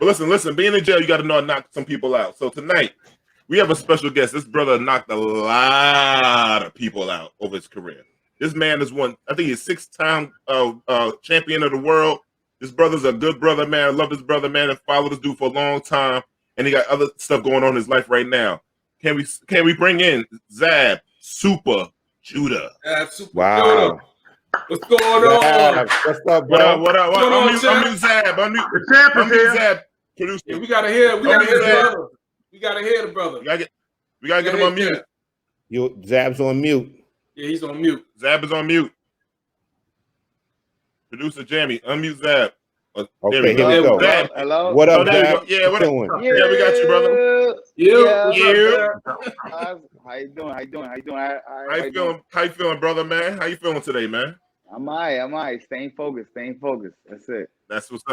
But listen. Being in jail, you got to know how to knock some people out. So tonight, we have a special guest. This brother knocked a lot of people out over his career. This man is one. I think he's 6-time champion of the world. This brother's a good brother, man. I love this brother, man. I followed this dude for a long time, and he got other stuff going on in his life right now. Can we bring in Zab Super Judah? Super wow. Judah. What's going on? What's up, bro? What up? I'm Zab. I'm Zab. Producer. Yeah, we gotta hear the brother. We gotta get him on mute. Zab's on mute. Yeah, he's on mute. Zab is on mute. Producer Jamie, unmute Zab. Okay, here we go. Zab. Hello. What up, Zab? Yeah, what up? Yeah. Yeah, we got you, brother. How you doing? How you feeling, brother, man? How you feeling today, man? I'm all right. Staying focused. That's it. That's what's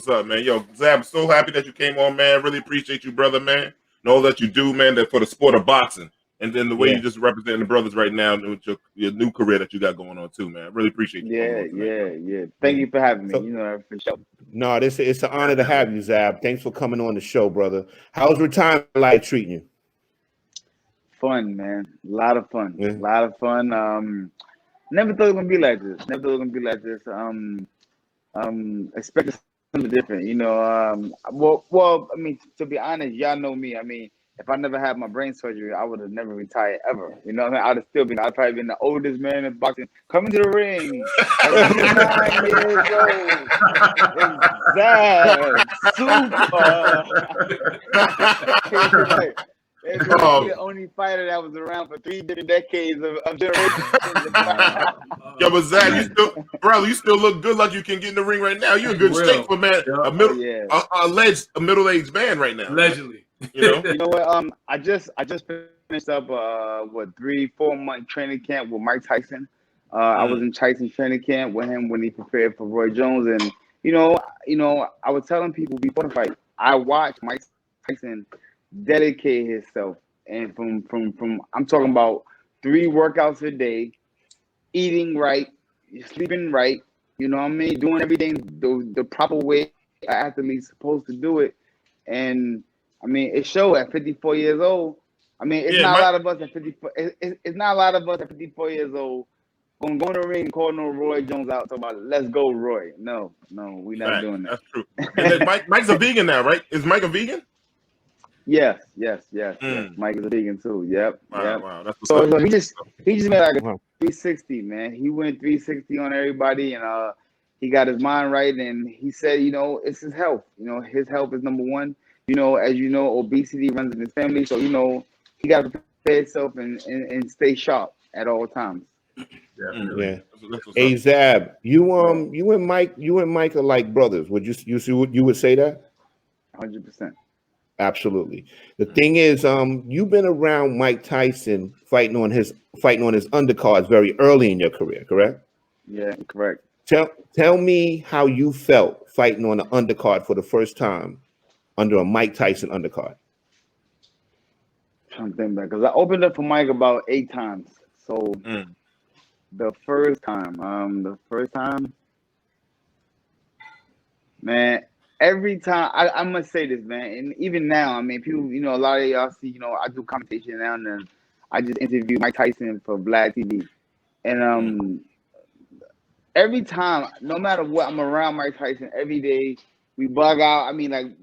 up, man. Yo, Zab, I'm so happy that you came on, man. Really appreciate you, brother, man. Know that you do, man, that for the sport of boxing. And then the way you just represent the brothers right now with your new career that you got going on too, man. I really appreciate you. Yeah. Thank you for having me. For sure. No, it's an honor to have you, Zab. Thanks for coming on the show, brother. How's retirement life treating you? Fun, man. A lot of fun. Never thought it was gonna be like this. Expected something different, well, I mean, to be honest, y'all know me. I mean, if I never had my brain surgery, I would have never retired ever. You know what I mean? I'd probably been the oldest man in boxing. Coming to the ring at 29 years old. It's the only fighter that was around for 3 decades of generations. Yo, but Zab, you still look good like you can get in the ring right now. You're in good shape for man. A middle-aged man right now. Allegedly. You know what? I just finished up 3-4 month training camp with Mike Tyson. I was in Tyson's training camp with him when he prepared for Roy Jones, and I was telling people before the fight, I watched Mike Tyson dedicate himself, and from I'm talking about 3 workouts a day, eating right, sleeping right, you know what I mean, doing everything the proper way an athlete's supposed to do it, and I mean, it showed at 54 years old. I mean, it's not a lot of us at 54. It's not a lot of us at 54 years old going to the ring and call no Roy Jones out. Talking about let's go, Roy. No, we're not doing that. That's true. And Mike's a vegan now, right? Is Mike a vegan? Yes. Mike is a vegan too. Yep. Wow. That's so he just made like a 360, man. He went 360 on everybody, and he got his mind right, and he said, it's his health. His health is number one. As you know, obesity runs in his family, so he got to prepare himself and stay sharp at all times. Yeah. Hey Zab, you and Mike are like brothers. Would you would say that? 100%. Absolutely. The thing is, you've been around Mike Tyson fighting on his undercards very early in your career, correct? Yeah, correct. Tell me how you felt fighting on the undercard for the first time under a Mike Tyson undercard. I'm thinking back because I opened up for Mike about 8 times. So the first time, man, every time I must say this, man, and even now, I mean, people, a lot of y'all see, I do commentation now and then. I just interviewed Mike Tyson for Vlad TV, and every time, no matter what, I'm around Mike Tyson every day. We bug out. I mean, like.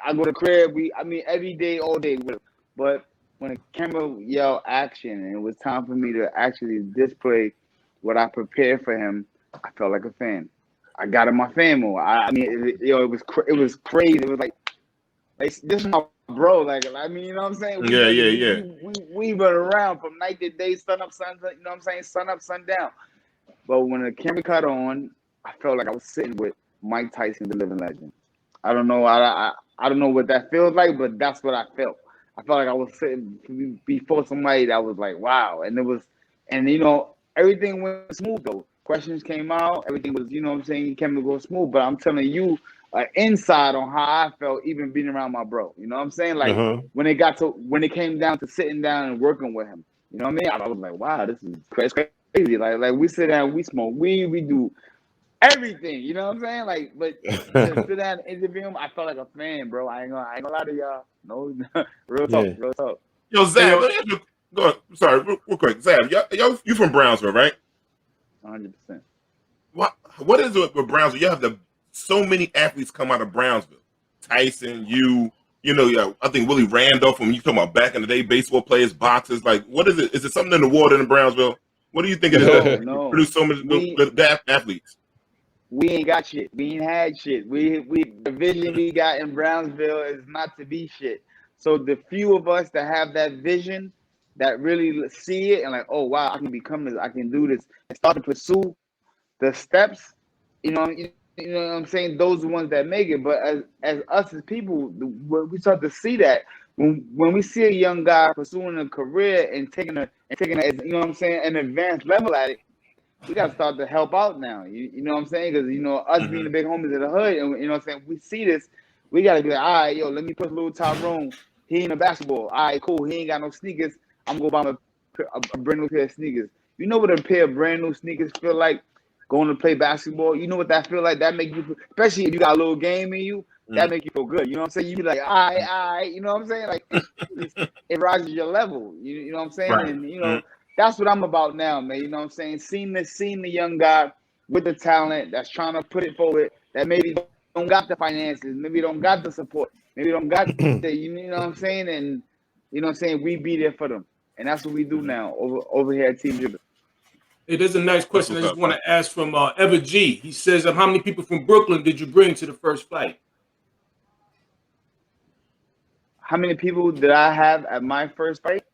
I go to crib. Every day, all day with him. But when the camera yelled action, and it was time for me to actually display what I prepared for him, I felt like a fan. I got in my fan mode. It was crazy. It was like this is my bro. Like, I mean, you know what I'm saying? We've been around from night to day, sun up, sun down. You know what I'm saying? Sun up, sun down. But when the camera cut on, I felt like I was sitting with Mike Tyson, the living legend. I don't know. I don't know what that feels like, but that's what I felt. I felt like I was sitting before somebody that was like, wow. And everything went smooth though. Questions came out. Everything was, what I'm saying, came to go smooth. But I'm telling you, inside on how I felt, even being around my bro. You know what I'm saying? Like when it came down to sitting down and working with him. You know what I mean? I was like, wow, this is crazy. Like we sit down, we smoke weed, we do everything. You know what I'm saying? Like, but to sit down and interview him, I felt like a fan, bro. I ain't gonna lie to y'all. No, real talk, real talk. Yo, Zab, let me ask you, go ahead. Sorry, real quick. Zab, you from Brownsville, right? 100%. What is it with Brownsville? You have so many athletes come out of Brownsville. Tyson, I think Willie Randolph, when you talking about back in the day, baseball players, boxers, like, what is it? Is it something in the water in Brownsville? What do you think it is? No. Produce so many good athletes. We ain't got shit. We ain't had shit. The vision we got in Brownsville is not to be shit. So the few of us that have that vision, that really see it and like, oh wow, I can become this, I can do this, and start to pursue the steps. You know what I'm saying? Those are the ones that make it. But as us as people, when we start to see that, when we see a young guy pursuing a career and taking a you know what I'm saying, an advanced level at it, we gotta start to help out now. You know what I'm saying? Because us being the big homies of the hood, and you know what I'm saying, we see this, we gotta be like, all right, yo, let me put little Tyrone. He in a basketball. All right, cool. He ain't got no sneakers. I'm gonna buy him a brand new pair of sneakers. You know what a pair of brand new sneakers feel like? Going to play basketball. You know what that feel like? That make you, especially if you got a little game in you, that make you feel good. You know what I'm saying? You be like, all right. You know what I'm saying? Like it rises your level. You know what I'm saying? Right. And that's what I'm about now, man. You know what I'm saying? Seeing the young guy with the talent that's trying to put it forward, that maybe don't got the finances, maybe don't got the support, maybe don't got the, you know what I'm saying? And you know what I'm saying? We be there for them. And that's what we do now over here at Team Judah. Hey, there's a nice question I just want to ask from Ever G. He says, how many people from Brooklyn did you bring to the first fight? How many people did I have at my first fight?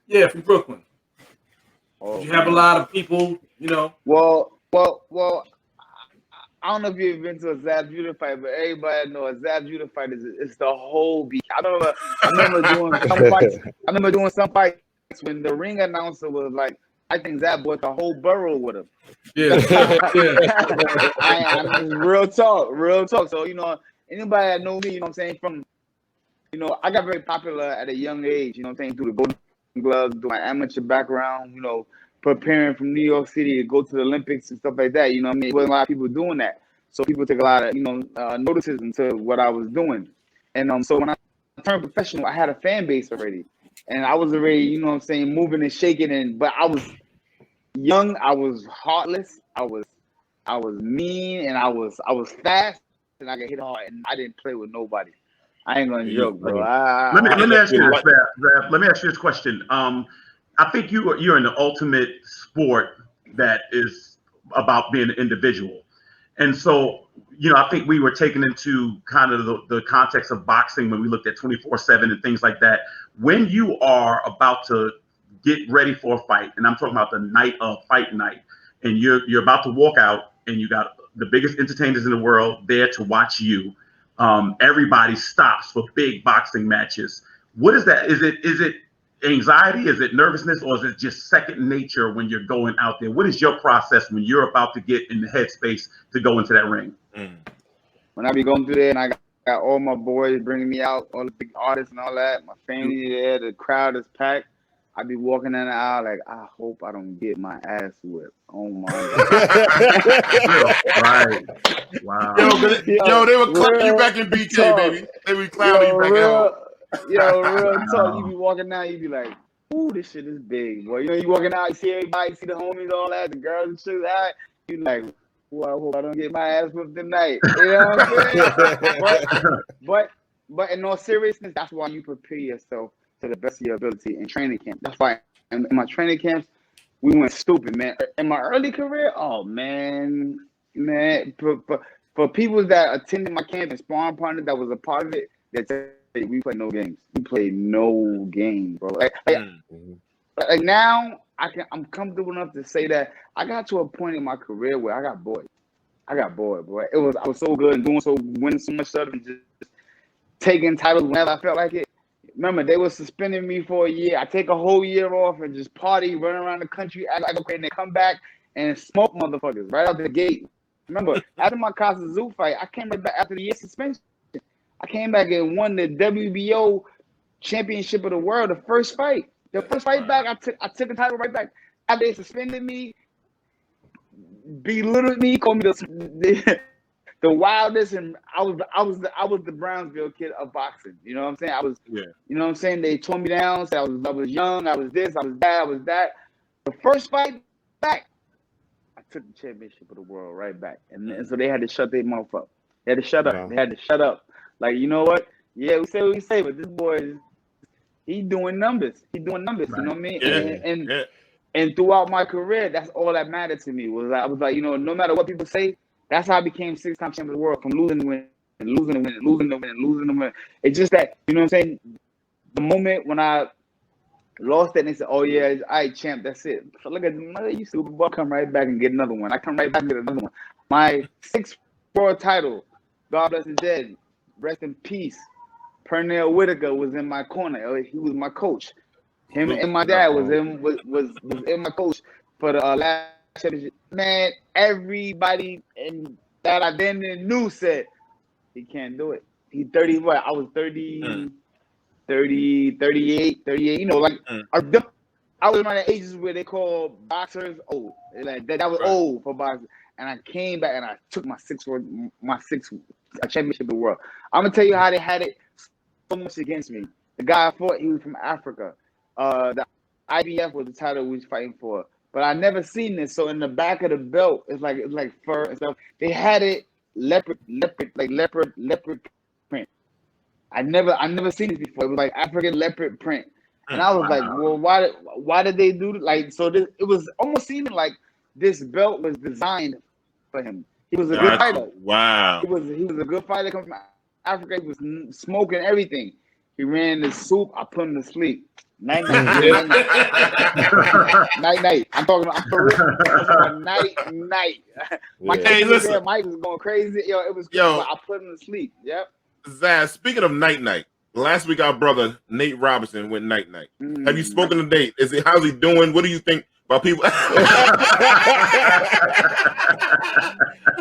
Yeah, from Brooklyn. Oh, did you have a lot of people, Well, I don't know if you've been to a Zab Judah fight, but everybody knows a Zab Judah fight is the whole beat. I remember doing some fights. I remember doing some fights when the ring announcer was like, I think Zab bought the whole borough with him. Yeah. I real talk. So, anybody that know me, you know what I'm saying, from, I got very popular at a young age, you know what I'm saying, through the Golden Gloves, through my amateur background, preparing from New York City to go to the Olympics and stuff like that. You know what I mean? There wasn't a lot of people doing that. So people took a lot of, notices into what I was doing. And so when I turned professional, I had a fan base already. And I was already, you know what I'm saying, moving and shaking. But I was young, I was heartless, I was mean, and I was fast, and I could hit hard, and I didn't play with nobody. I ain't gonna joke, bro. Let me ask you this, Zab. Let me ask you this question. I think you're in the ultimate sport that is about being an individual. And so, I think we were taken into kind of the context of boxing when we looked at 24/7 and things like that. When you are about to get ready for a fight, and I'm talking about the night of fight night, and you're about to walk out, and you got the biggest entertainers in the world there to watch you. Everybody stops for big boxing matches. What is that? Is it anxiety? Is it nervousness? Or is it just second nature when you're going out there? What is your process when you're about to get in the headspace to go into that ring? When I be going through there and I got all my boys bringing me out, all the big artists and all that, my family there, the crowd is packed. I be walking in the aisle like, I hope I don't get my ass whipped. Oh my God. Right. Wow. Yo, they would clap you back in BK, talk. Baby. They would clown you back at home. Real talk. You be walking out, you be like, ooh, this shit is big, boy. You walking out, you see everybody, you see the homies, all that, the girls and shit, all right. You like, well, I hope I don't get my ass whipped tonight. You know what I'm saying? but in all seriousness, that's why you prepare yourself to the best of your ability in training camp. That's why in my training camps, we went stupid, man. In my early career, oh man. For people that attended my camp and sparring partner that was a part of it, that say we play no games. We play no games, bro. Like now, I'm comfortable enough to say that I got to a point in my career where I got bored. I was so good and winning so much stuff and just taking titles whenever I felt like it. Remember, they were suspending me for a year. I take a whole year off and just party, run around the country, act like okay, and then come back and smoke motherfuckers right out the gate. Remember, after my Casa Zoo fight, I came right back after the year suspension. I came back and won the WBO championship of the world, the first fight. The first fight back, I took the title right back. After they suspended me, belittled me, called me the wildest, and I was the Brownsville kid of boxing. You know what I'm saying? You know what I'm saying? They tore me down, said I was young, I was this, I was that, I was that. The first fight back, I took the championship of the world right back. And so they had to shut their mouth up. They had to shut up. They had to shut up. Like, you know what? Yeah, we say what we say, but this boy, he doing numbers. He doing numbers, you know what I mean? And throughout my career, that's all that mattered to me. I was like, you know, no matter what people say, that's how I became 6-time champion of the world, from losing to win, losing to win, losing to win, losing to win. It's just that, you know what I'm saying? The moment when I lost it, and they said, "Oh yeah, all right, champ, that's it." So look at you, Super Bowl, come right back and get another one. I come right back and get another one. My 6th world title, God bless his dead, rest in peace. Pernell Whitaker was in my corner. He was my coach. Him and my dad was in my coach for the last championship. Man, everybody that I then knew said he can't do it. He 30. What? I was 30. 30, 38, you know, like I was around the ages where they call boxers old. Like that was old for boxers. And I came back and I took my sixth championship of the world. I'm gonna tell you how they had it so much against me. The guy I fought, he was from Africa. The IBF was the title we was fighting for. But I never seen this. So in the back of the belt, it's like fur and stuff. They had it leopard print. I never seen this before. It was like African leopard print, and I was like, well, why did they do like so? It was almost seeming like this belt was designed for him. He was a good fighter. Wow. He was a good fighter coming from Africa. He was smoking everything. He ran the soup. I put him to sleep. Night. I'm for real. Night. Hey, listen. Mike was going crazy. It was cool, but I put him to sleep. Yep. Zaz, speaking of night, last week our brother Nate Robinson went night. Have you spoken to Nate? How's he doing? What do you think about people?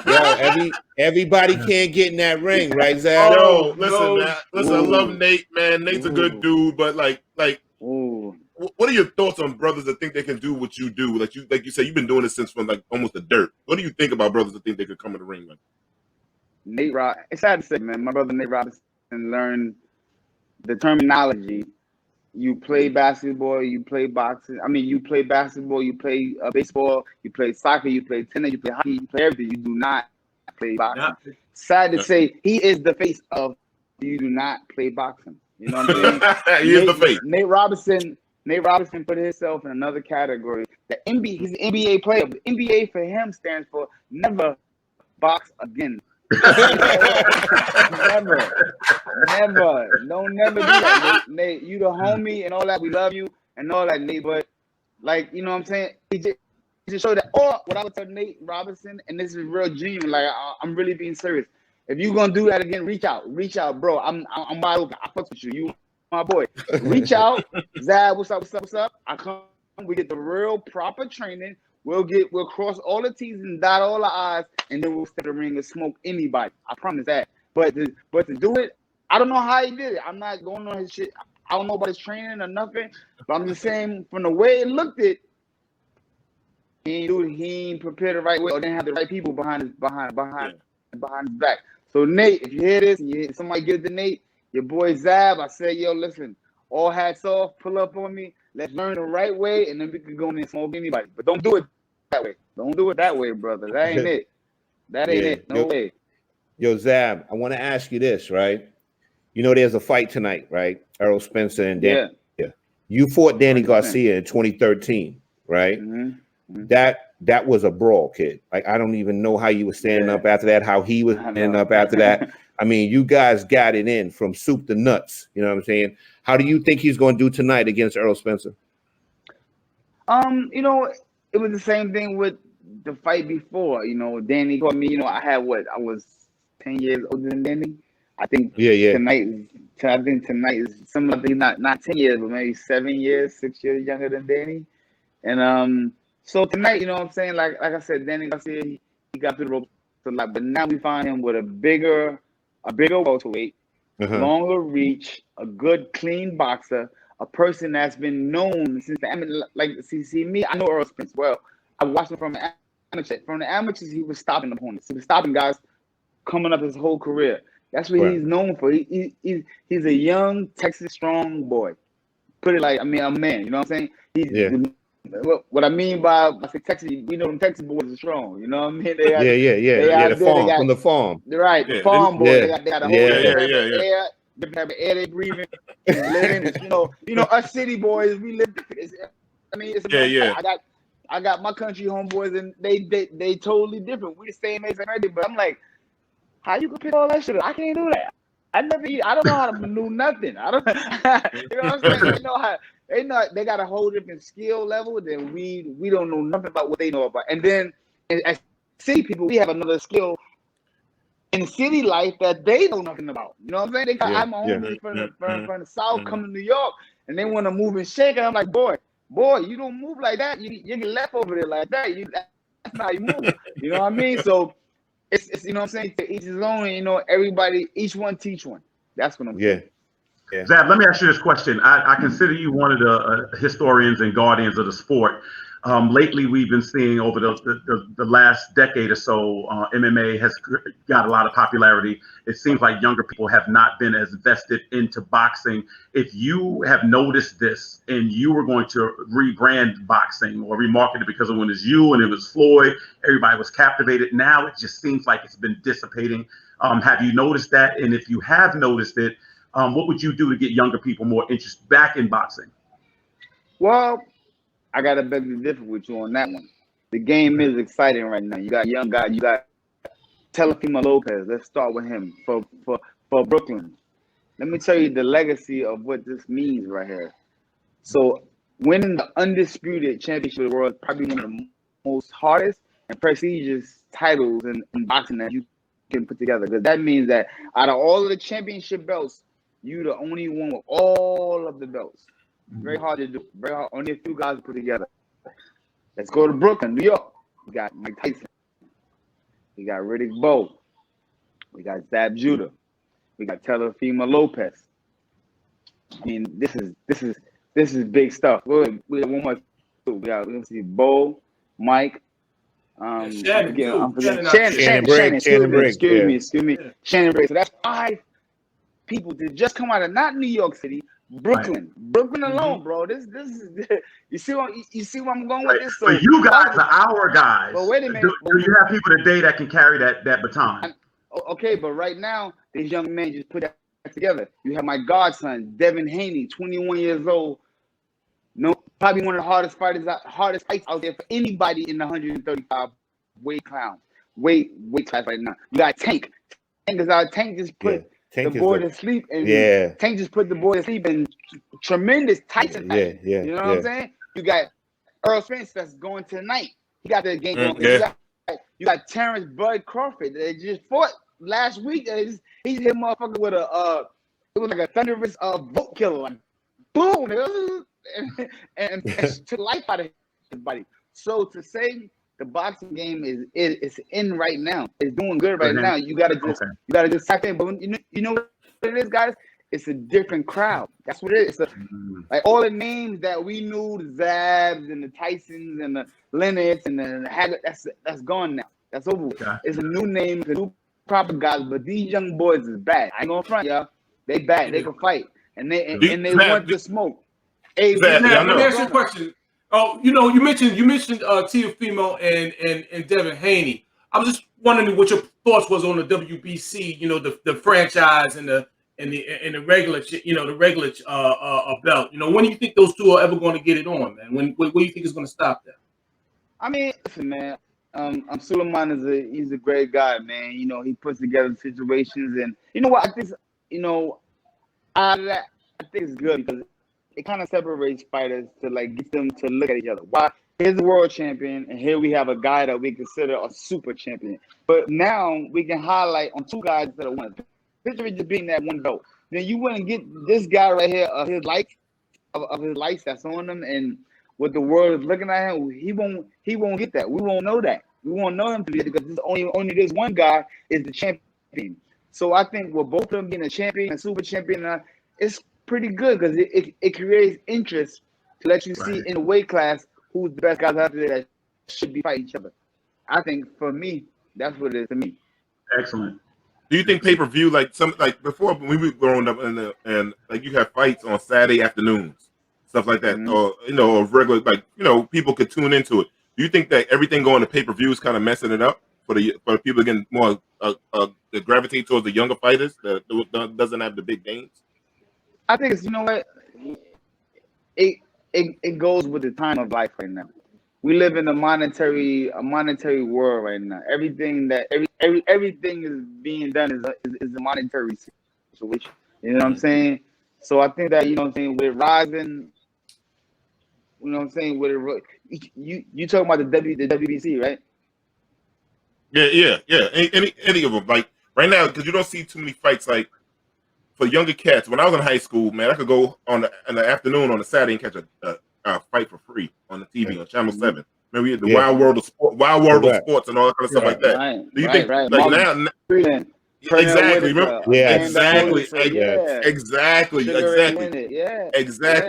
Yo, everybody can't get in that ring, right, Zaz? Yo, listen, man. Listen, I love Nate, man. Nate's a good dude, but like, what are your thoughts on brothers that think they can do what you do? Like you said, you've been doing this since from like almost the dirt. What do you think about brothers that think they could come in the ring? It's sad to say, man. My brother Nate Robinson learned the terminology. You play basketball, you play boxing. I mean, you play basketball, you play baseball, you play soccer, you play tennis, you play hockey, you play everything. You do not play boxing. Sad to say, he is the face of you do not play boxing. You know what I'm saying? He is the face. Nate Robinson put himself in another category. He's an NBA player. The NBA for him stands for never box again. never do that, Nate. You the homie and all that. We love you and all that, Nate. But like, you know what I'm saying? He just showed that. Or what I would tell Nate Robinson, and this is real genuine. Like I'm really being serious. If you gonna do that again, reach out, bro. I'm wide open. I fuck with you. You my boy. Reach out, Zab. What's up? I come. We get the real proper training. We'll cross all the T's and dot all the I's, and then we'll step in the ring and smoke anybody. I promise that. But to do it, I don't know how he did it. I'm not going on his shit. I don't know about his training or nothing. But I'm just saying, from the way it looked, he ain't prepared the right way, or didn't have the right people behind his back. So Nate, if you hear this and somebody give it to Nate, your boy Zab, I say, yo, listen, all hats off, pull up on me. Let's learn the right way, and then we can go in and smoke anybody. But don't do it that way. Don't do it that way, brother. That ain't it. That ain't it. No way. Yo, Zab, I want to ask you this, right? You know, there's a fight tonight, right? Errol Spence and Danny. Yeah. You fought Danny 100%. Garcia in 2013, right? Mm-hmm. That was a brawl, kid. Like, I don't even know how you were standing up after that, how he was standing up after that. I mean, you guys got it in from soup to nuts. You know what I'm saying? How do you think he's going to do tonight against Errol Spencer? You know, it was the same thing with the fight before. You know, Danny called me. You know, I was 10 years older than Danny. I think tonight is similar thing, not 10 years, but maybe 6 years younger than Danny. And so tonight, you know what I'm saying? Like I said, Danny Garcia, he got through the ropes a lot, but now we find him with a bigger welterweight, longer reach, a good clean boxer, a person that's been known since the like see me. I know Errol Spence well. I watched him from an From the amateurs, he was stopping opponents. He was stopping guys coming up his whole career. That's what he's known for. He's a young Texas strong boy. Put it like, a man. You know what I'm saying? What I mean by I say Texas, we know them Texas boys are strong. You know what I mean? From the farm. They're right. The farm boys. They got a whole air. They have air they breathing. You know, us city boys, we live. I got my country homeboys, and they totally different. We the same age and everything, but I'm like, how you gonna pick all that shit up? I can't do that. I don't know how to do nothing. I don't. You know what I'm saying? They got a whole different skill level than we don't know nothing about what they know about. And then as city people, we have another skill in city life that they know nothing about. You know what I'm saying? I have my homies from the South come to New York, and they want to move and shake. And I'm like, boy, you don't move like that. You get left over there like that. That's how you move. You know what I mean? So it's you know what I'm saying? To each his own. You know, everybody, each one teach one. That's what I'm saying. Yeah. Zab, let me ask you this question. I consider you one of the historians and guardians of the sport. Lately, we've been seeing over the last decade or so, MMA has got a lot of popularity. It seems like younger people have not been as vested into boxing. If you have noticed this and you were going to rebrand boxing or remarket it because of when it's you and it was Floyd, everybody was captivated. Now it just seems like it's been dissipating. Have you noticed that? And if you have noticed it, what would you do to get younger people more interested back in boxing? Well, I got to beg to differ with you on that one. The game is exciting right now. You got young guys. You got Teofimo Lopez. Let's start with him for Brooklyn. Let me tell you the legacy of what this means right here. So winning the undisputed championship of the world is probably one of the most hardest and prestigious titles in boxing that you can put together. Because that means that out of all of the championship belts, you're the only one with all of the belts. Very hard to do. Very hard. Only a few guys to put together. Let's go to Brooklyn, New York. We got Mike Tyson. We got Riddick Bowe. We got Zab Judah. We got Teofimo Lopez. I mean, this is big stuff. We got one more. We got Bowe, Mike. Shannon Briggs. Excuse me. Shannon Briggs. So that's 5 people that just come out of not New York City. Brooklyn alone, bro. This is you see what I'm going with this. So you guys are our guys. But wait a minute. Do you have people today that can carry that baton? Okay, but right now these young men just put that together. You have my godson, Devin Haney, 21 years old. No, probably one of the hardest fights out there for anybody in the 135 weight class right now. You got Tank. Tank is out. Tank just put the boy to sleep, and Tank just put the boy to sleep, and tremendous Tyson. You know what I'm saying? You got Errol Spence that's going tonight. He got the game going. You got Terrence Bud Crawford. They just fought last week. He hit motherfucker with it was like a thunderous vote killer, like boom, and took life out of his body. So to say the boxing game is in right now. It's doing good right now. You gotta just tap in. But you know what it is, guys? It's a different crowd. That's what it is. Like all the names that we knew, the Zabs and the Tysons and the Lennox and the Haggard, that's gone now. That's over. Okay. It's a new name, the new proper guys. But these young boys is bad. I ain't gonna front, y'all. They bad. They can fight, and they want to smoke. Hey, let me ask you a question. Oh, you mentioned Teofimo and Devin Haney. I was just wondering what your thoughts was on the WBC. You know, the franchise and the regular, the regular belt. You know, when do you think those two are ever going to get it on, man? When do you think it's going to stop that? I mean, listen, man. Suleiman he's a great guy, man. You know, he puts together situations, and you know what? I think it's good because it kind of separates fighters to like get them to look at each other. Why? Here's the world champion, and here we have a guy that we consider a super champion. But now we can highlight on 2 guys that are one. Picture it just being that one belt. Then you wouldn't get this guy right here of his lights that's on him, and what the world is looking at him. He won't get that. We won't know that. We won't know him because this only this one guy is the champion. So I think with both of them being a champion and super champion, it's pretty good because it creates interest to let you see in the weight class who's the best guys out there that should be fighting each other. I think for me, that's what it is to me. Excellent. Do you think pay-per-view, like before when we were growing up and like you have fights on Saturday afternoons, stuff like that, or or regular, like people could tune into it. Do you think that everything going to pay-per-view is kind of messing it up for the people getting more that gravitate towards the younger fighters that doesn't have the big names? I think it's what it goes with the time of life right now. We live in a monetary world right now. Everything is being done is a monetary situation. You know what I'm saying? So I think that with rising, with you talking about the WBC, right? Yeah. Any of them, like right now, because you don't see too many fights like for younger cats. When I was in high school, man, I could go in the afternoon on a Saturday and catch a fight for free on the TV on Channel 7. Remember, we had the Wild World of Sports and all that kind of stuff like that. Right, Do you think like now? Exactly. Remember? Yeah. Exactly. Yeah. Exactly. Yeah.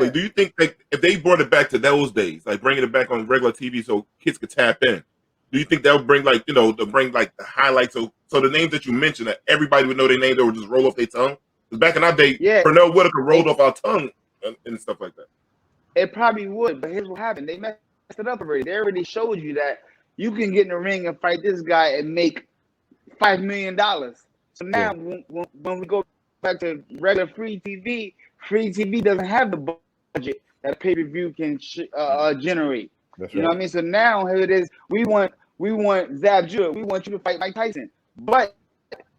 Do you think that if they brought it back to those days, like bringing it back on regular TV so kids could tap in, do you think that would bring to bring the highlights? So the names that you mentioned, that everybody would know their name, they would just roll off their tongue? Because back in our day, Pernell Whitaker rolled off our tongue and stuff like that. It probably would, but here's what happened. They messed it up already. They already showed you that you can get in the ring and fight this guy and make $5 million. So now when we go back to regular free TV doesn't have the budget that pay-per-view can generate. That's you know what I mean? So now here it is. We want Zab Judah. We want you to fight Mike Tyson. But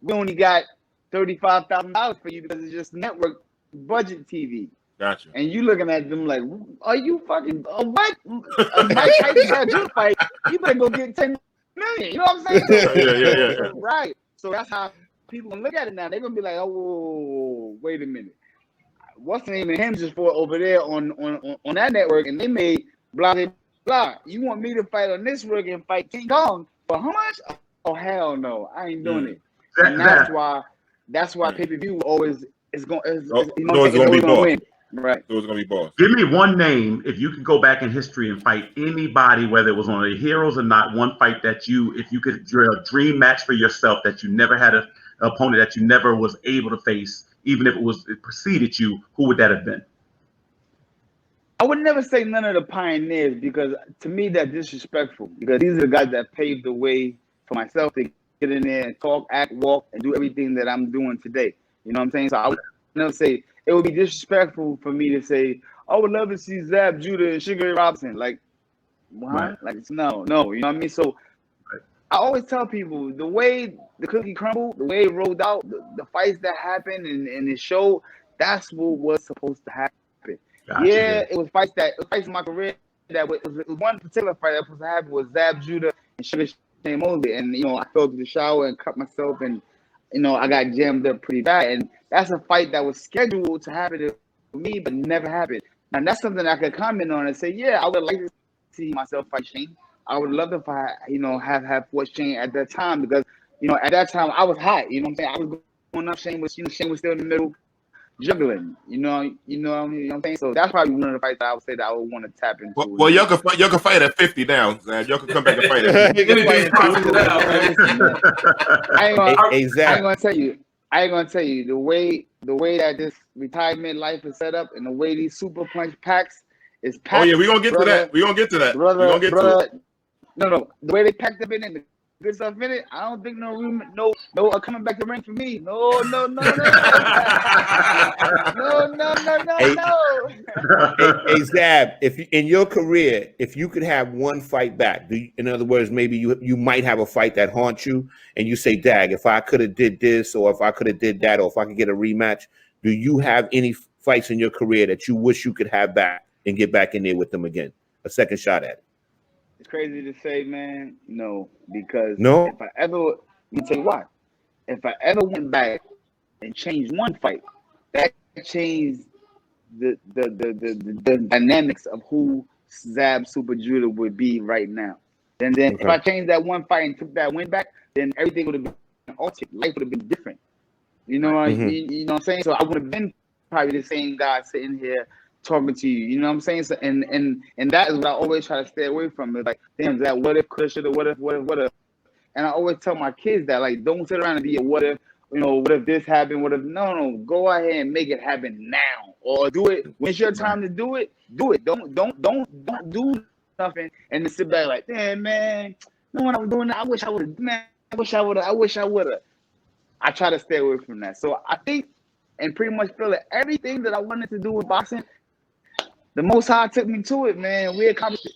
we only got $35,000 for you because it's just network budget TV. Gotcha. And you looking at them like, are you fucking what? Mike Tyson had you fight. You better go get $10 million. You know what I'm saying? Yeah. Right. So that's how people gonna look at it now. They're gonna be like, oh, wait a minute. What's the name of him just for over there on that network? And they made blah blah blah. You want me to fight on this network and fight King Kong for how much? Oh hell no, I ain't doing it. And that's why pay-per-view always is going to be boss. Right. So it's gonna be boss. Give me one name if you could go back in history and fight anybody, whether it was on the Heroes or not. One fight that if you could draw a dream match for yourself that you never had an opponent that you never was able to face, even if it preceded you. Who would that have been? I would never say none of the pioneers because to me that's disrespectful. Because these are the guys that paved the way for myself to get in there and talk, act, walk, and do everything that I'm doing today. You know what I'm saying? So I would never say. It would be disrespectful for me to say, I would love to see Zab Judah and Sugar Ray Robinson. Like, what? Right. Like, no. You know what I mean? So I always tell people the way the cookie crumbled, the way it rolled out, the fights that happened and the show, that's what was supposed to happen. Gotcha. It was fights in my career that was one particular fight that was supposed to happen was Zab Judah and Sugar Ray Mosley. And, I fell to the shower and cut myself and, I got jammed up pretty bad. And that's a fight that was scheduled to happen for me, but never happened. And that's something I could comment on and say, yeah, I would like to see myself fight Shane. I would love to fight, have fought Shane at that time because, at that time I was hot. You know what I'm saying? I was going up. Shane was still in the middle, juggling. You know what I'm saying? So that's probably one of the fights that I would say that I would want to tap into. Well, y'all can fight at 50 now, Zab. Y'all can come back and fight at 50. I ain't gonna tell you the way that this retirement life is set up and the way these super punch packs is packed. Oh yeah, we're gonna get to that. We're gonna get to that. No. The way they packed up in it, the good stuff in it, I don't think no coming back to ring for me. No. Hey Zab, if in your career, if you could have one fight back, in other words, maybe you might have a fight that haunts you, and you say, "Dag, if I could have did this, or if I could have did that, or if I could get a rematch," do you have any fights in your career that you wish you could have back and get back in there with them again, a second shot at it? It's crazy to say, man. No, because let me tell you why. If I ever went back and changed one fight, that changed the dynamics of who Zab Super Judah would be right now. And then if I changed that one fight and took that win back, then everything would have been altered. Life would have been different. You know what I'm saying? So I would have been probably the same guy sitting here talking to you. You know what I'm saying? So, and that is what I always try to stay away from. It's like, damn, that what if, coulda, shoulda, what if. And I always tell my kids that, like, don't sit around and be a what if, what if this happened? What if, no, go ahead and make it happen now, or do it when it's your time to do it. Do it. Don't do nothing and then sit back like, damn, man, no, when I was doing that, I wish I would have, man, I wish I would have. I try to stay away from that. So I think, and pretty much feel that everything that I wanted to do with boxing, the Most High took me to it, man. We accomplished it.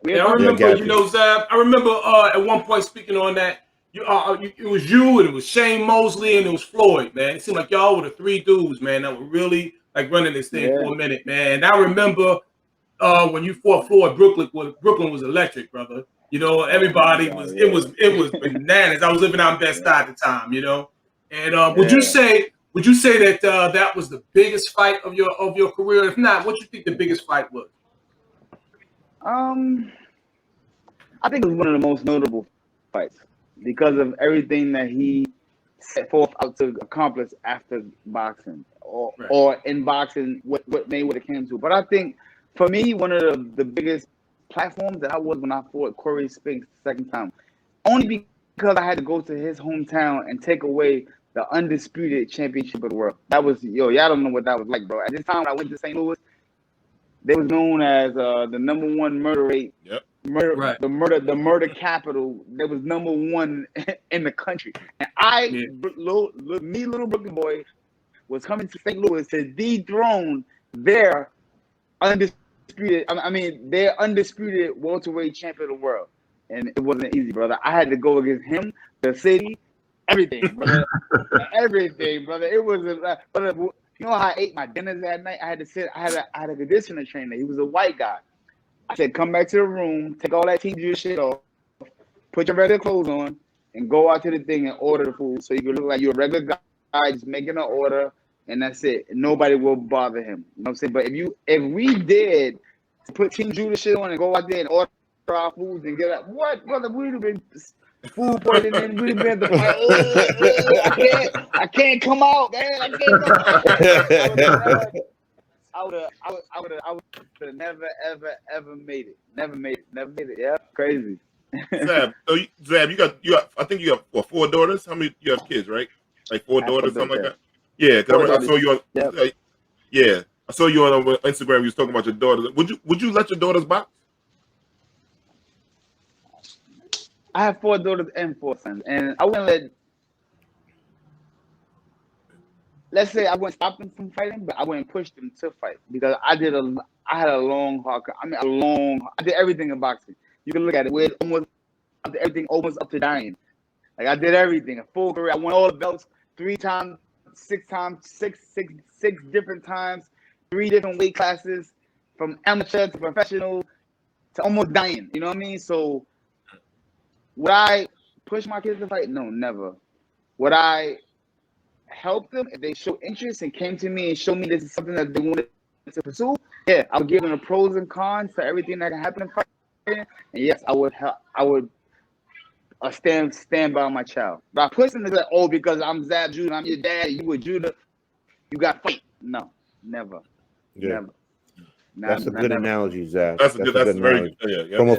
I remember, Zab, I remember at one point speaking on that, it was you, and it was Shane Mosley, and it was Floyd, man. It seemed like y'all were the three dudes, man, that were really like running this thing for a minute, man. And I remember when you fought Floyd, Brooklyn was electric, brother. Everybody was, it was bananas. I was living out in Best at the time, And would you say that that was the biggest fight of your career? If not, what do you think the biggest fight was? I think it was one of the most notable fights because of everything that he set forth out to accomplish after boxing or in boxing, what it came to. But I think for me, one of the biggest platforms that I was when I fought Corey Spinks the second time, only because I had to go to his hometown and take away the undisputed championship of the world. That was, y'all don't know what that was like, bro. At this time, when I went to St. Louis, they was known as the #1 murder rate. Yep. The murder capital. That was #1 in the country. And little Brooklyn boy, was coming to St. Louis to dethrone their undisputed. Their undisputed welterweight champion of the world, and it wasn't easy, brother. I had to go against him, the city, everything, brother. Everything, brother. It was, brother. You know how I ate my dinners that night? I had a conditioner trainer. He was a white guy. I said, come back to the room, take all that Team Judah shit off, put your regular clothes on, and go out to the thing and order the food so you can look like you're a regular guy just making an order, and that's it. Nobody will bother him. You know what I'm saying? But if we did put Team Judah shit on and go out there and order our foods and get up, what, brother? We'd have been food poisoning. We'd have been the fight. I can't come out, man. I can't come out. I would have never, ever made it. Never made it. Yeah, crazy. Zab, you got. I think you have 4 daughters. How many you have kids, right? Like 4 daughters, something like that. Yeah, because I saw you on. Yep. Yeah, I saw you on Instagram. You was talking about your daughters. Would you let your daughters box? I have 4 daughters and 4 sons, and I wouldn't let. Let's say I wouldn't stop them from fighting, but I wouldn't push them to fight because I did everything in boxing. You can look at it with almost up to dying. Like I did everything, a full career. I won all the belts 3 times, 6 different times, 3 different weight classes, from amateur to professional to almost dying. You know what I mean? So would I push my kids to fight? No, never. Would I help them if they show interest and came to me and showed me this is something that they wanted to pursue? Yeah, I would give them the pros and cons to everything that can happen in fighting. And yes, I would help. I would stand by my child. But I push them to say, because I'm Zab Judah, I'm your dad, you were Judah, you got to fight. No, never. Yeah. Never. That's a good analogy, Zab. That's a good analogy. Yeah, from a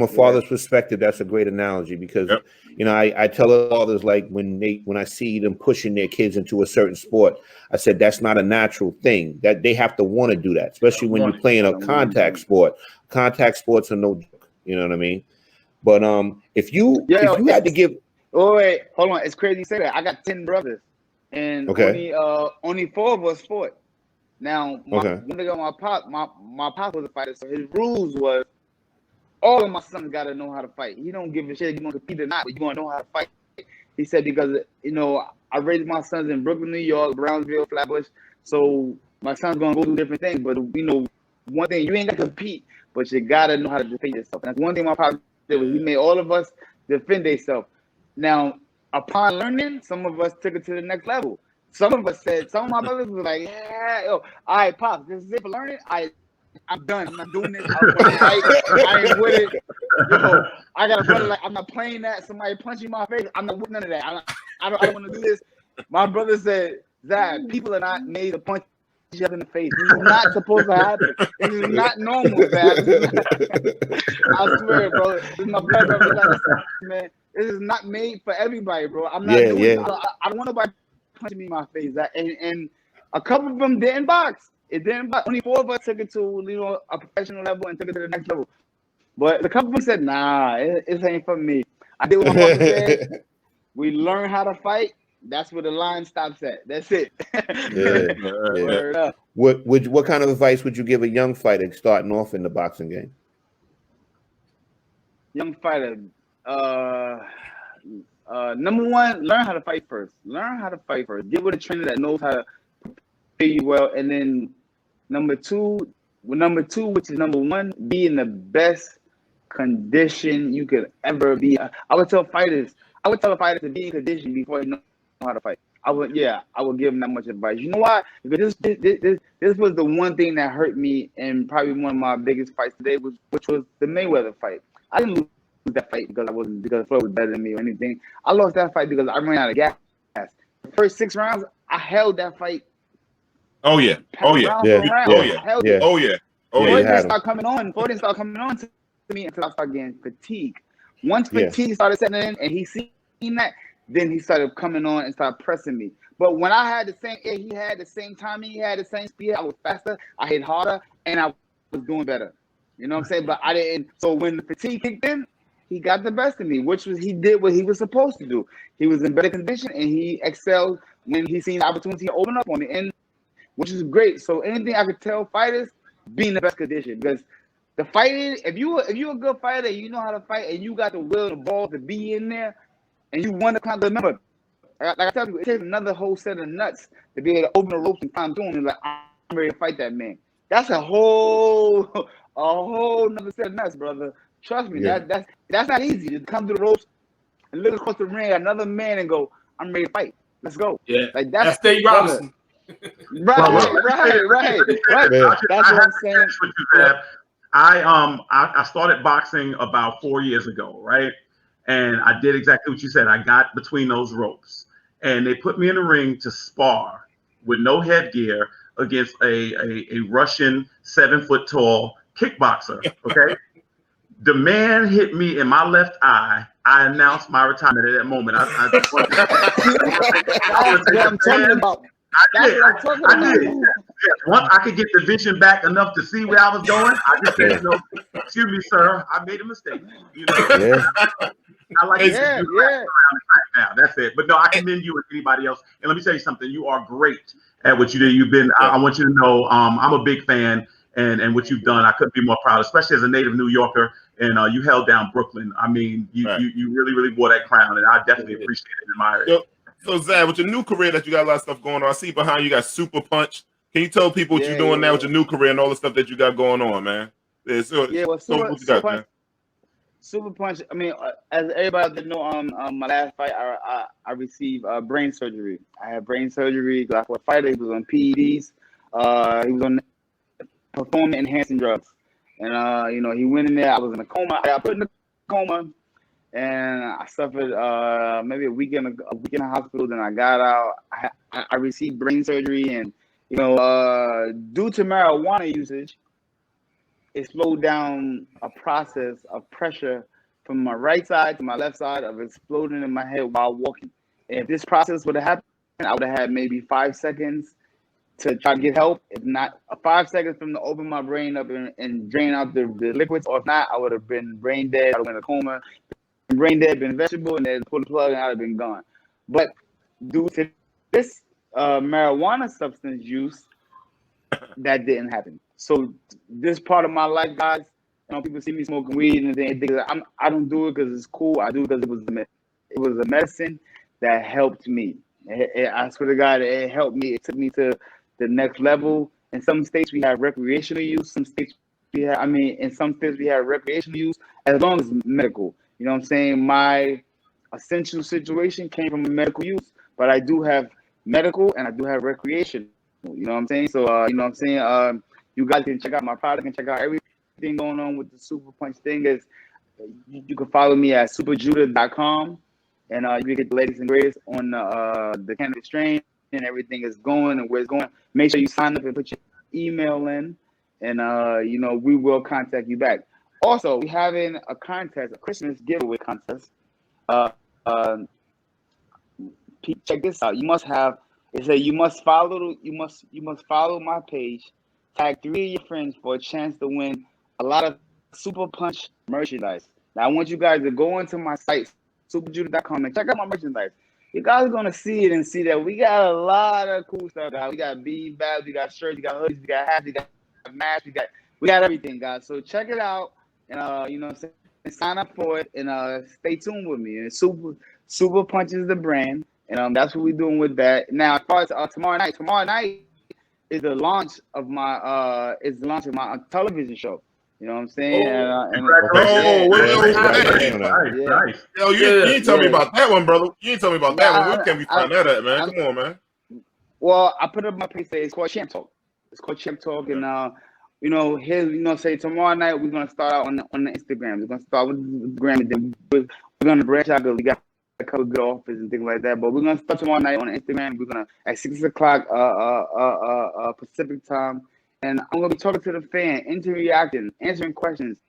father's perspective, that's a great analogy because I tell fathers, like when I see them pushing their kids into a certain sport, I said that's not a natural thing. That they have to want to do that, especially when you're playing a contact sport. Contact sports are no joke. You know what I mean? But if you had to give, wait, hold on, it's crazy you say that. I got 10 brothers, and only 4 of us fought. Now, my pop was a fighter, so his rules was all of my sons got to know how to fight. He don't give a shit if you want to compete or not, but you want to know how to fight. He said because I raised my sons in Brooklyn, New York, Brownsville, Flatbush, so my son's gonna go do different things. But one thing, you ain't got to compete, but you got to know how to defend yourself. And that's one thing my pop did, was he made all of us defend themselves. Now, upon learning, some of us took it to the next level. Some of my brothers were like, all right, Pops, this is it for learning. I'm done. I'm not doing this. I ain't with it. I got a brother like, I'm not playing that. Somebody punching my face. I'm not with none of that. I don't want to do this. My brother said, Zab, people are not made to punch each other in the face. This is not supposed to happen. This is not normal, man. I swear, bro. This is my blood brother, man. This is not made for everybody, bro. I'm not doing it. I don't want nobody punching me in my face. And a couple of them didn't box. It didn't box. Only 4 of us took it to a professional level and took it to the next level. But a couple of them said, nah, it ain't for me. I did what my mother said. We learn how to fight. That's where the line stops at. That's it. Word up. What kind of advice would you give a young fighter starting off in the boxing game? Young fighter, number one, learn how to fight first. Learn how to fight first. Get with a trainer that knows how to prepare you well. And then number two, which is number one, be in the best condition you could ever be. I would tell a fighter to be in condition before they know how to fight. I would give them that much advice. You know why? Because this was the one thing that hurt me, and probably one of my biggest fights today, which was the Mayweather fight. I didn't lose that fight because Floyd was better than me or anything. I lost that fight because I ran out of gas. The first 6 rounds, I held that fight. Oh yeah. Floyd didn't start coming on to me until I started getting fatigued. Once fatigue started setting in and he seen that, then he started coming on and started pressing me. But when I had the same air, he had the same timing, he had the same speed, I was faster, I hit harder, and I was doing better. You know what I'm saying? But I didn't. So when the fatigue kicked in, he got the best of me, he did what he was supposed to do. He was in better condition and he excelled when he seen the opportunity to open up on the end, which is great. So anything I could tell fighters, be in the best condition, because the fighting, if you're a good fighter, you know how to fight, and you got the will and the balls to be in there, and you want to climb. Remember, like I tell you, it takes another whole set of nuts to be able to open the ropes and climb through them. And like, I'm ready to fight that man. That's a whole another set of nuts, brother. Trust me, that's not easy to come through the ropes and look across the ring at another man and go, I'm ready to fight. Let's go. Yeah, like that's State Robinson. Right. That's what I'm saying. I started boxing about 4 years ago, right? And I did exactly what you said. I got between those ropes, and they put me in the ring to spar with no headgear against a Russian 7-foot-tall kickboxer. Okay, the man hit me in my left eye. I announced my retirement at that moment. That's what I'm talking about. I did. Once I could get the vision back enough to see where I was going, I just said, excuse me, sir, I made a mistake. You know, I like to do right now. That's it. But no, I commend you and anybody else. And let me tell you something. You are great at what you do. You've been. I want you to know, I'm a big fan, and what you've done, I couldn't be more proud, especially as a native New Yorker. And you held down Brooklyn. I mean, you really, really wore that crown, and I definitely appreciate it and admire it. So Zab, with your new career that you got a lot of stuff going on, I see behind you got Super Punch. Can you tell people what you're doing now with your new career and all the stuff that you got going on, man? Super Punch. I mean, as everybody that know, my last fight, I received brain surgery. I had brain surgery. I was a fighter. He was on PEDs. He was on performance enhancing drugs, and he went in there. I was in a coma. I got put in a coma. And I suffered maybe a week in a hospital. Then I got out. I received brain surgery, and due to marijuana usage, it slowed down a process of pressure from my right side to my left side of exploding in my head while walking. And if this process would have happened, I would have had maybe 5 seconds to try to get help. If not, 5 seconds from to open my brain up and drain out the liquids. Or if not, I would have been brain dead. I would have been in a coma. Brain dead, been vegetable, and then pull the plug, and I'd have been gone. But due to this marijuana substance use, that didn't happen. So this part of my life, guys, people see me smoking weed and they think that I don't do it because it's cool. I do it because it was a medicine that helped me. I swear to God, it helped me. It took me to the next level. In some states, we have recreational use. In some states, we have recreational use as long as medical. You know what I'm saying? My essential situation came from medical use, but I do have medical and I do have recreation. You know what I'm saying? So, you guys can check out my product and check out everything going on with the Super Punch thing. You can follow me at superjudah.com, and you can get the latest and greatest on the cannabis strain. and everything is going and where it's going. Make sure you sign up and put your email in, and you know, we will contact you back. Also, we're having a contest, a Christmas giveaway contest. Check this out. You must have. It says you must follow my page. Tag 3 of your friends for a chance to win a lot of Super Punch merchandise. Now I want you guys to go into my site, superjudah.com, and check out my merchandise. You guys are gonna see it and see that we got a lot of cool stuff, guys. We got bean bags, we got shirts, we got hoodies, we got hats, we got masks, we got everything, guys. So check it out, and you know, sign up for it, and stay tuned with me. And Super Punch is the brand, and that's what we're doing with that. Now, as far as tomorrow night is the launch of my television show. You know what I'm saying? Nice. Yo, you ain't tell me about that one, brother. You ain't tell me about that one. Where can we find that at, man? Come on, man. Well, I put up my page. It's called Champ Talk. It's called Champ Talk, and you know, here, you know, say tomorrow night we're gonna start out on the Instagram. We're gonna start with the gram, and then we're gonna branch out. We got a couple of good offers and things like that. But we're gonna start tomorrow night on Instagram. We're gonna at 6 o'clock Pacific time. And I'm going to be talking to the fan, interacting, answering questions.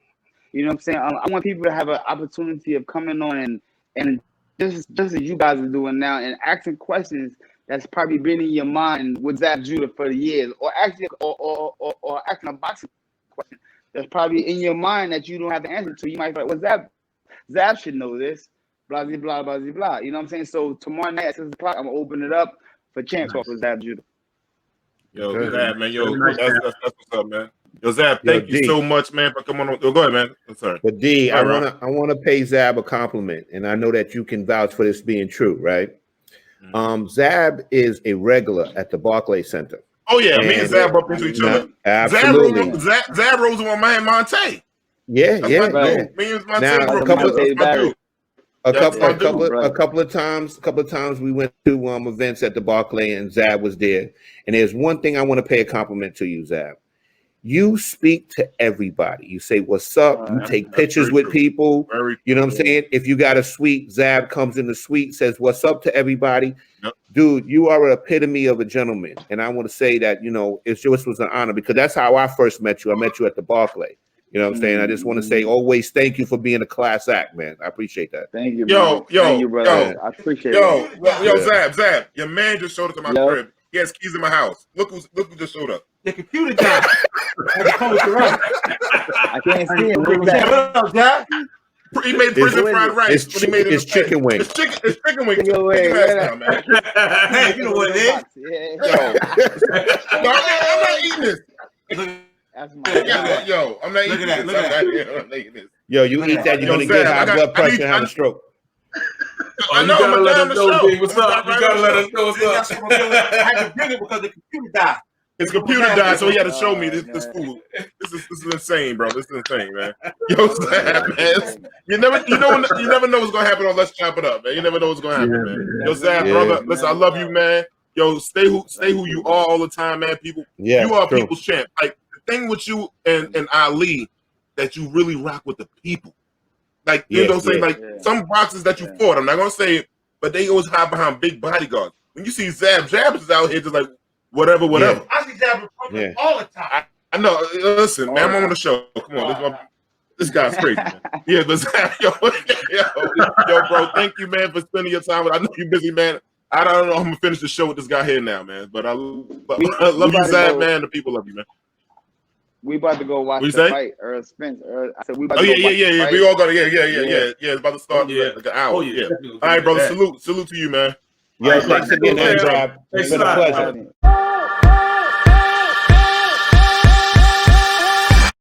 You know what I'm saying? I want people to have an opportunity of coming on and just as you guys are doing now, and asking questions that's probably been in your mind with Zab Judah for the years, or asking a boxing question that's probably in your mind that you don't have the answer to. You might be like, well, Zab should know this, blah, blah, blah, blah, blah. You know what I'm saying? So tomorrow night at 6 o'clock, I'm going to open it up for Champ Talk with Zab Judah. Yo, Zab, man. Yo, that's what's up, man. Yo, Zab, thank you so much, man, for coming on. Yo, go ahead, man. I'm sorry. But D, I wanna pay Zab a compliment, and I know that you can vouch for this being true, right? Zab is a regular at the Barclays Center. Oh yeah, me and Zab up into each other. Absolutely. Zab rose on my man Monte. Yeah. Me and Monte. Now, a couple of times we went to events at the Barclay, and Zab was there. And there's one thing I want to pay a compliment to you, Zab. You speak to everybody. You say what's up. You take pictures with people. You know what I'm saying? If you got a suite, Zab comes in the suite, says what's up to everybody. Yep. Dude, you are an epitome of a gentleman. And I want to say that, you know, it just was an honor, because that's how I first met you. I met you at the Barclay. You know what I'm saying? I just want to say always thank you for being a class act, man. I appreciate that. Thank you, bro. Thank you, brother. I appreciate it. Zab, your man just showed up to my crib. He has keys in my house. Look who just showed up. The computer died. I can't see him. What up, Zab? He made prison fried rice. It's chicken wings. It's chicken wings. Hey, you know what it is? No, I'm not eating this. That's my yo, I'm not eating this. I'm not eating this. Yo, you eat that, you're gonna get high blood pressure and have a stroke. I know. You gotta let us know what's up. You gotta let us know what's up. I had to bring it because the computer died. His computer died, so he had to show me this food. This is insane, bro. This is insane, man. Yo, Zab, man. You never know what's gonna happen unless you chop it up, man. You never know what's gonna happen, man. Yo, Zab, brother, listen, I love you, man. Yo, stay who you are all the time, man. People, you are people's champ. Like the thing with you and Ali, that you really rock with the people. Like you know what I'm saying? Like some boxers that you fought, I'm not gonna say it, but they always hide behind big bodyguards. When you see Zabs is out here just like whatever. I see Zabs all the time. I know. Listen, man, I'm on the show. Come on, this guy's crazy. Man. Yeah, but Zab, yo, bro, thank you, man, for spending your time. I know you're busy, man. I don't know. I'm gonna finish the show with this guy here now, man. But I love you, Zab, man. The people love you, man. We about to go watch the fight, Errol Spence. I said we about to go watch the fight. We all got to, yeah. It's about to start in like an hour. All right, brother. Salute to you, man. Yeah, thanks again, Zab. It's been a pleasure.